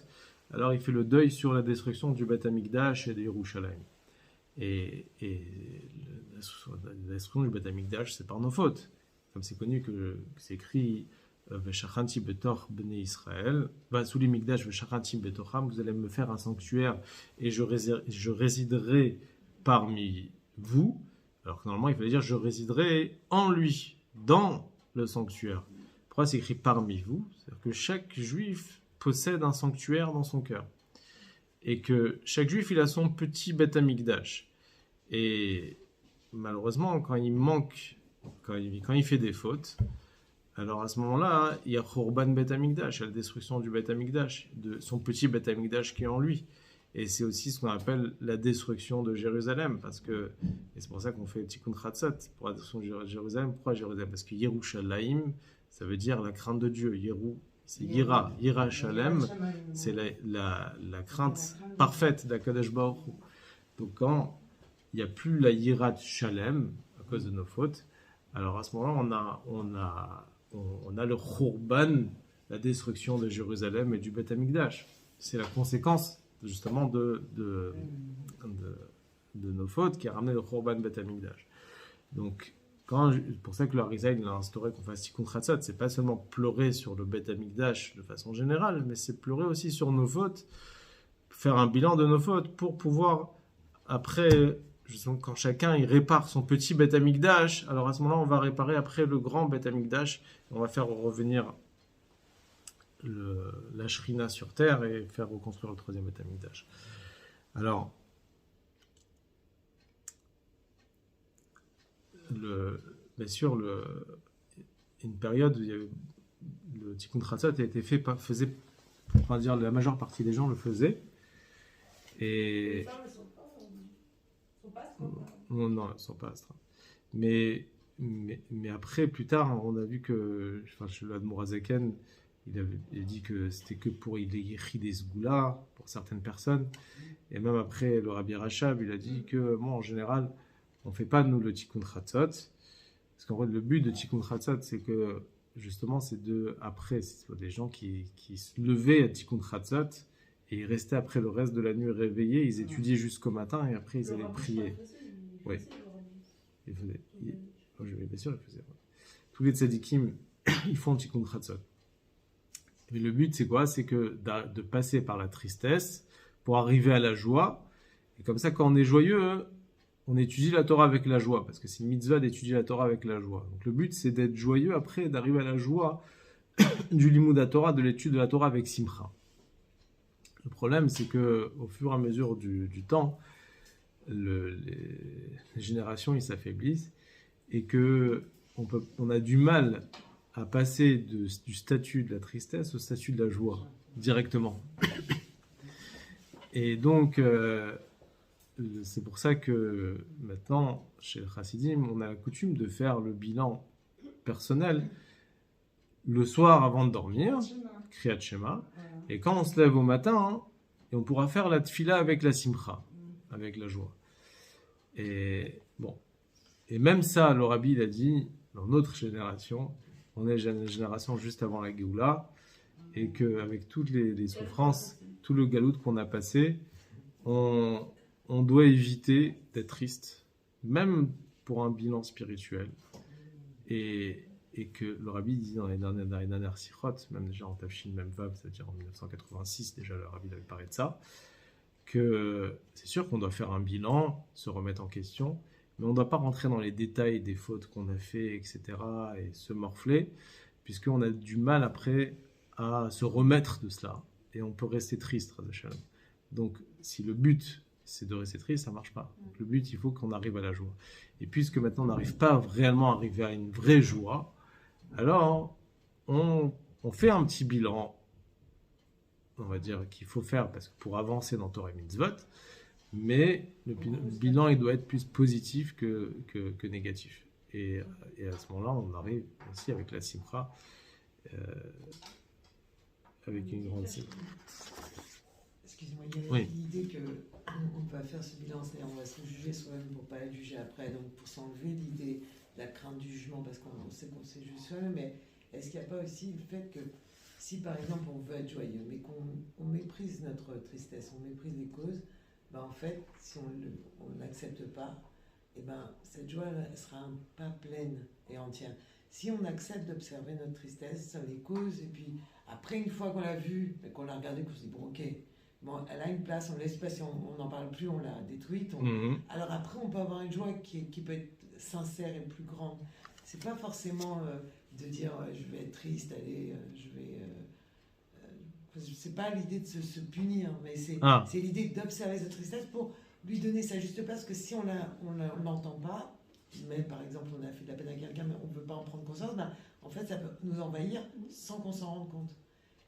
alors il fait le deuil sur la destruction du Beth Amikdash et de Yerushalayim. Et la destruction du Beth Amikdash c'est par nos fautes. Comme c'est connu que c'est écrit Veshachanti betor bnei Israël, sous les Mikdash Veshachanti betocham, vous allez me faire un sanctuaire et je résiderai parmi vous. Alors que normalement il fallait dire je résiderai en lui, dans le sanctuaire. Pourquoi c'est écrit parmi vous? C'est-à-dire que chaque juif possède un sanctuaire dans son cœur. Et que chaque juif il a son petit Beth Amikdash. Et malheureusement quand il manque, quand il fait des fautes, alors à ce moment-là, il y a Khurban Beth Amikdash, la destruction du Beth Amikdash, de son petit Beth Amikdash qui est en lui. Et c'est aussi ce qu'on appelle la destruction de Jérusalem, et c'est pour ça qu'on fait Tikkun Chatzot, pour la destruction de Jérusalem. Pourquoi Jérusalem? Parce que Yerushalayim, ça veut dire la crainte de Dieu. C'est Yira Shalem, c'est la crainte parfaite d'Akadosh Baruch Hu. Donc quand il n'y a plus la Yirat Shalem, à cause de nos fautes, alors à ce moment-là, on a le Khurban, la destruction de Jérusalem et du Beth Amikdash. C'est la conséquence justement de nos fautes qui a ramené le Khurban Beth Amikdash. Donc, pour ça que le Harizal il a instauré qu'on fasse Tikkun Chatzot, c'est pas seulement pleurer sur le Beth Amikdash de façon générale, mais c'est pleurer aussi sur nos fautes, faire un bilan de nos fautes pour pouvoir, après, justement, quand chacun il répare son petit Beth Amikdash, alors à ce moment-là, on va réparer après le grand Beth Amikdash, et on va faire revenir la Shrina sur terre et faire reconstruire le troisième Beth Amikdash. Alors, bien sûr, une période où le Tikkun Chatzot a été fait, on va dire, la majeure partie des gens le faisaient. Et Les femmes, elles sont pas astreintes. non, elles ne sont pas astreintes. Mais après, plus tard, on a vu que, chez l'Admour Hazaken, il a dit que c'était que pour il écrit des sgoulas pour certaines personnes. Et même après, le Rabbi Rachab, il a dit que, en général, on ne fait pas, nous, le Tikkun Chatzot. Parce qu'en fait, le but de Tikkun Chatzot, c'est que, justement, après, c'est des gens qui se levaient à Tikkun Chatzot et ils restaient après le reste de la nuit réveillés, ils étudiaient jusqu'au matin et après, ils allaient prier. Oui. Ils faisaient. Bien sûr, ils faisaient. Tous les tzadikim, ils font Tikkun Chatzot. Mais le but, c'est quoi? C'est que de passer par la tristesse pour arriver à la joie. Et comme ça, quand on est joyeux, on étudie la Torah avec la joie, parce que c'est une mitzvah d'étudier la Torah avec la joie. Donc le but, c'est d'être joyeux après, d'arriver à la joie du limud à Torah, de l'étude de la Torah avec simcha. Le problème, c'est que au fur et à mesure du temps, les générations ils s'affaiblissent et que on a du mal à passer du statut de la tristesse au statut de la joie directement. Et donc c'est pour ça que maintenant, chez le Chassidim, on a la coutume de faire le bilan personnel le soir avant de dormir, Kriyat Shema, et quand on se lève au matin, et on pourra faire la tfila avec la simcha, avec la joie. Et bon, et même ça, le Rabbi il a dit, dans notre génération, on est une génération juste avant la Géoula, et qu'avec toutes les souffrances, tout le galout qu'on a passé, on doit éviter d'être triste, même pour un bilan spirituel. Et et que le rabbi dit dans les dernières sikhot, même déjà en Tafshin, même Vav, c'est-à-dire en 1986, déjà le rabbi avait parlé de ça, que c'est sûr qu'on doit faire un bilan, se remettre en question, mais on ne doit pas rentrer dans les détails des fautes qu'on a fait, etc., et se morfler, puisqu'on a du mal après à se remettre de cela, et on peut rester triste, donc si le but c'est de rester triste, ça ne marche pas. Donc, le but, il faut qu'on arrive à la joie. Et puisque maintenant on n'arrive pas réellement à arriver à une vraie joie, alors on fait un petit bilan, on va dire qu'il faut faire parce que pour avancer dans Torah et Mitzvot, mais le bilan il doit être plus positif que négatif. Et à ce moment-là, on arrive aussi avec la simcha, avec une grande simcha. Excuse-moi, il y a l'idée qu'on va faire ce bilan, c'est-à-dire on va se juger soi-même pour ne pas être jugé après, donc pour s'enlever l'idée de la crainte du jugement, parce qu'on sait qu'on s'est jugé soi-même, mais est-ce qu'il n'y a pas aussi le fait que si par exemple on veut être joyeux, mais qu'on méprise notre tristesse, on méprise les causes, ben en fait, si on ne l'accepte pas, et ben cette joie elle sera pas pleine et entière. Si on accepte d'observer notre tristesse, les causes, et puis après une fois qu'on l'a vue, qu'on l'a regardée, qu'on se dit bon ok, bon, elle a une place, on ne laisse pas, si on n'en parle plus, on l'a détruite. Alors après, on peut avoir une joie qui peut être sincère et plus grande. C'est pas forcément de dire je vais être triste, allez, c'est pas l'idée de se punir, mais c'est l'idée d'observer sa tristesse pour lui donner sa juste place, parce que si on l'entend pas, mais par exemple on a fait de la peine à quelqu'un, mais on ne veut pas en prendre conscience, ben, en fait ça peut nous envahir sans qu'on s'en rende compte.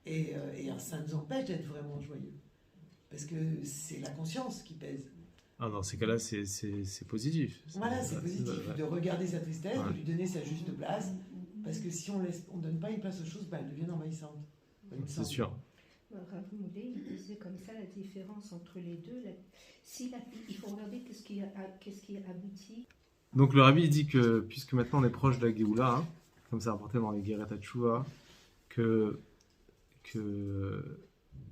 Et ça nous empêche d'être vraiment joyeux. Parce que c'est la conscience qui pèse. Dans ces cas-là, c'est positif. Voilà, c'est positif. De regarder sa tristesse, de lui donner sa juste place. Parce que si on ne donne pas une place aux choses, elles deviennent envahissantes. C'est sûr. Rav Moulet, il disait comme ça la différence entre les deux. Il faut regarder qu'est-ce qui aboutit. Donc le rabbi dit que, puisque maintenant on est proche de la Géoula, comme c'est rapporté dans les Geret HaTshuva, que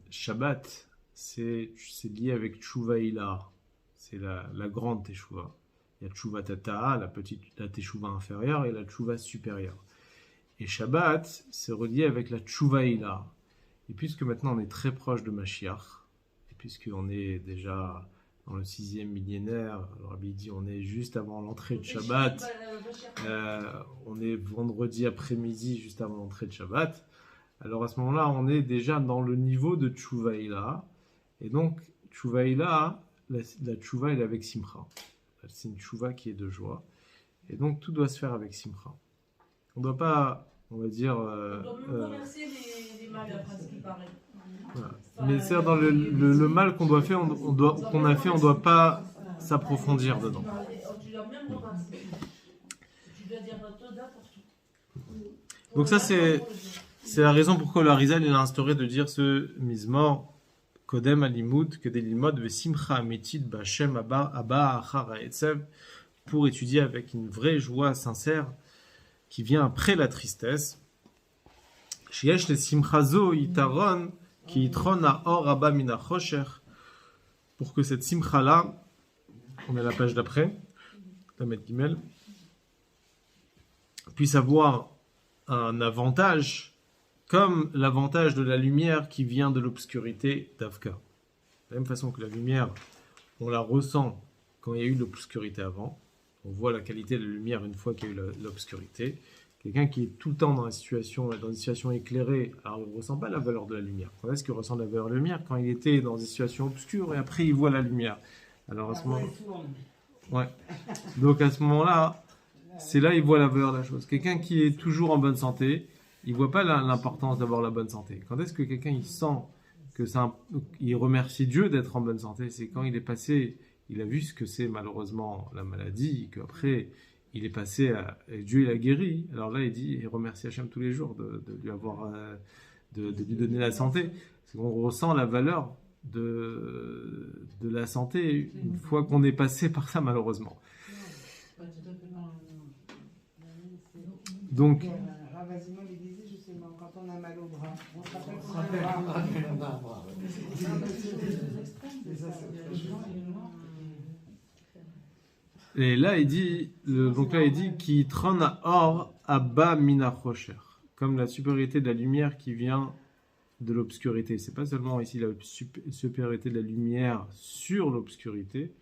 Shabbat, c'est lié avec Tshuva Ila, c'est la grande Teshuva. Il y a Tshuva Tata, la Teshuva inférieure, et la Tshuva supérieure. Et Shabbat, c'est relié avec la Tshuva Ila. Et puisque maintenant on est très proche de Mashiach, et puisqu'on est déjà dans le 6e millénaire, le Rabbi dit on est juste avant l'entrée de Shabbat, on est vendredi après-midi juste avant l'entrée de Shabbat, alors à ce moment-là on est déjà dans le niveau de Tshuva Ila. Et donc, Tshuva Ila, la Tshuva, elle est avec Simcha. C'est une Tshuva qui est de joie. Et donc, tout doit se faire avec Simcha. On ne doit pas, on va dire... on doit même remercier les mal, après ce qui paraît. Voilà. Mais c'est dans le mal qu'on doit faire, qu'on a fait, on ne doit pas s'approfondir dedans. Tu dois même remercier. Tu dois dire Toda pour tout. Donc ça, c'est la raison pourquoi le Harizal il a instauré de dire ce Mizmor, Kodem Alimud, Kedelimod, Vesimcha Ametit, Bachem Abba Achar Haetzev, pour étudier avec une vraie joie sincère qui vient après la tristesse. Sheyesh le Simchazo Yitaron, qui yitron Haor Abba Min HaChosher, pour que cette Simcha-là, on est à la page d'après, Lamed Gimel, puisse avoir un avantage comme l'avantage de la lumière qui vient de l'obscurité d'Avka. De la même façon que la lumière, on la ressent quand il y a eu l'obscurité avant. On voit la qualité de la lumière une fois qu'il y a eu l'obscurité. Quelqu'un qui est tout le temps dans une situation éclairée, alors il ne ressent pas la valeur de la lumière. Quand est-ce qu'il ressent la valeur de la lumière? Quand il était dans une situation obscure et après il voit la lumière. Alors à ce moment-là... Ouais. Donc à ce moment-là, c'est là qu'il voit la valeur de la chose. Quelqu'un qui est toujours en bonne santé, il ne voit pas l'importance d'avoir la bonne santé. Quand est-ce que quelqu'un il sent que il remercie Dieu d'être en bonne santé? C'est quand il est passé, il a vu ce que c'est malheureusement la maladie, qu'après il est passé et Dieu il a guéri. Alors là il remercie Hachem tous les jours de lui avoir, de lui donner la santé. Parce qu'on ressent la valeur de la santé une fois qu'on est passé par ça malheureusement. Donc Ravazimon il disait justement, quand on a mal au bras, on se rappelle qu'on a le bras. Et là il dit, donc là il dit qui trône à or abba mina chosher, comme la supériorité de la lumière qui vient de l'obscurité. C'est pas seulement ici la supériorité de la lumière sur l'obscurité,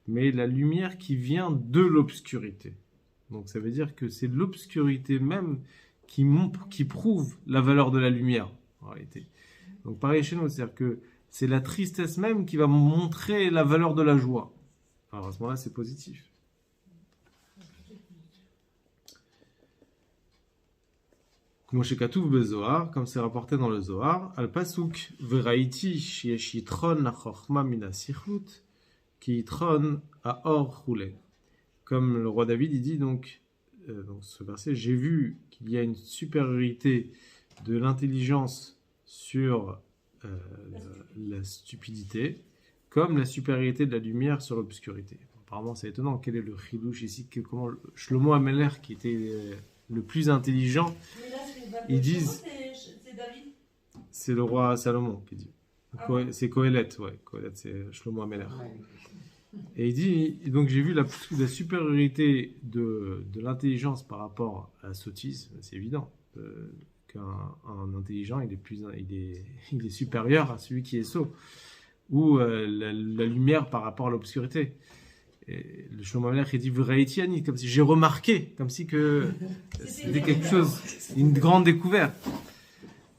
mais la lumière qui vient de l'obscurité. Donc ça veut dire que c'est l'obscurité même qui prouve la valeur de la lumière, en réalité. Donc pareil chez nous, c'est-à-dire que c'est la tristesse même qui va montrer la valeur de la joie. Alors à ce moment-là, c'est positif. Comme c'est rapporté dans le Zohar, al pasuk veraiti sheyesh yitron lachachma min hasichut ki yitron haor chule. Comme le roi David il dit donc dans ce verset, j'ai vu qu'il y a une supériorité de l'intelligence sur la stupidité, comme la supériorité de la lumière sur l'obscurité. Apparemment, c'est étonnant. Quel est le chidouche ici? Comment Shlomo Ameler, qui était le plus intelligent, ils disent, c'est David. c'est le roi Salomon qui dit. C'est Kohelet, ouais. Kohelet, c'est Shlomo Ameler. Et il dit, donc j'ai vu la supériorité de l'intelligence par rapport à la sottise. C'est évident qu'un intelligent, il est supérieur à celui qui est sot. Ou la lumière par rapport à l'obscurité. Et le Shlomo Ameler il dit V'raïti, comme si j'ai remarqué, comme si que c'était quelque chose, une grande découverte.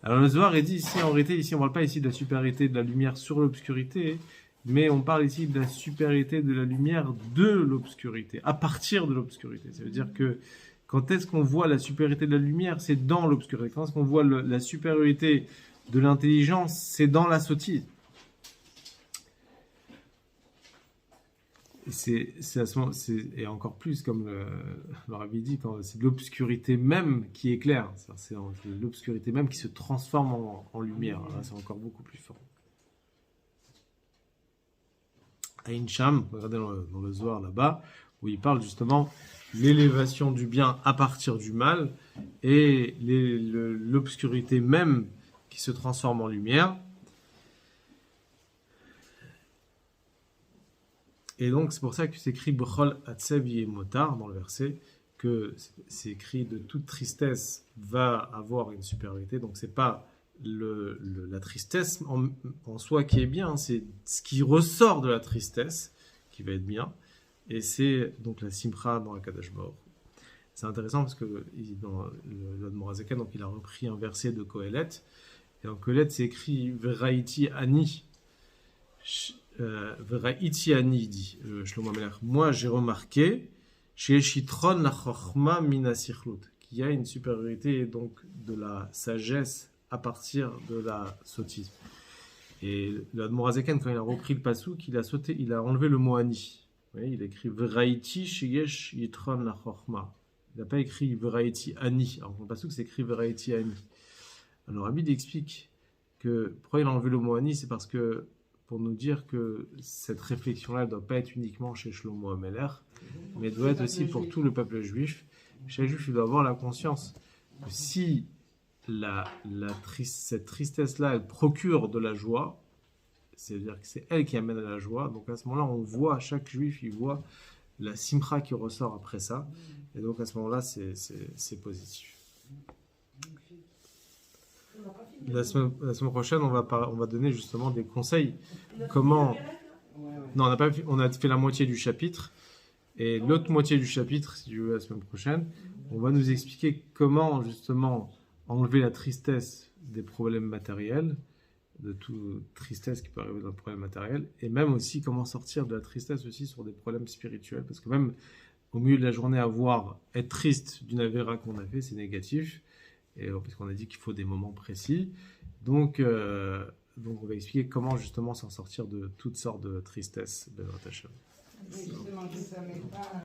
Alors le Zohar il dit ici, en réalité, ici on ne parle pas ici de la supériorité de la lumière sur l'obscurité, mais on parle ici de la supériorité de la lumière de l'obscurité, à partir de l'obscurité. Ça veut dire que quand est-ce qu'on voit la supériorité de la lumière, c'est dans l'obscurité. Quand est-ce qu'on voit la supériorité de l'intelligence, c'est dans la sottise. Et encore plus, comme le Rabbi dit, quand c'est l'obscurité même qui éclaire. C'est l'obscurité même qui se transforme en lumière. Là, c'est encore beaucoup plus fort. Aïn Sham, regardez dans le Zohar là-bas, où il parle justement l'élévation du bien à partir du mal et l'obscurité même qui se transforme en lumière. Et donc, c'est pour ça que c'est écrit B'chol Atsev Yemotar dans le verset, que c'est écrit de toute tristesse va avoir une supériorité. Donc, c'est pas la tristesse en soi qui est bien, c'est ce qui ressort de la tristesse qui va être bien. Et c'est donc la Simcha dans la Kadosh Baruch Hu. C'est intéressant parce que dans le Morazaken, donc il a repris un verset de Kohelet. Et en Kohelet, c'est écrit Veraïti Ani. Veraïti Ani dit Shlomo Ameler. Moi, j'ai remarqué chez Shitron la Chochma Mina Sichlut qu'il y a une supériorité donc de la sagesse à partir de la sottise. Et le Morazaken, quand il a repris le pasouk, il a enlevé le mot Ani. Vous voyez, il a écrit Veraïti Sheyesh Yitron la Chochma. Il n'a pas écrit Veraïti Ani. Alors, dans le pasouk, c'est écrit Veraïti Ani. Alors, Abid explique que pourquoi il a enlevé le mot Ani, c'est parce que pour nous dire que cette réflexion-là ne doit pas être uniquement chez Shlomo Ameler, mais doit être aussi pour tout le peuple juif. Chaque juif, il doit avoir la conscience que si cette tristesse-là, elle procure de la joie, c'est-à-dire que c'est elle qui amène à la joie, donc à ce moment-là, on voit, chaque juif, il voit la simcha qui ressort après ça, et donc à ce moment-là, c'est positif. La semaine prochaine, on va donner justement des conseils. Comment... Non, on a fait la moitié du chapitre. Et l'autre moitié du chapitre, si tu veux, la semaine prochaine, on va nous expliquer comment justement enlever la tristesse des problèmes matériels, de toute tristesse qui peut arriver dans le problème matériel, et même aussi comment sortir de la tristesse aussi sur des problèmes spirituels. Parce que même au milieu de la journée, être triste d'une avéra qu'on a fait, c'est négatif. Et parce qu'on a dit qu'il faut des moments précis. Donc on va expliquer comment justement s'en sortir de toutes sortes de tristesses de notre Hachem. Oui, justement, que ça met pas...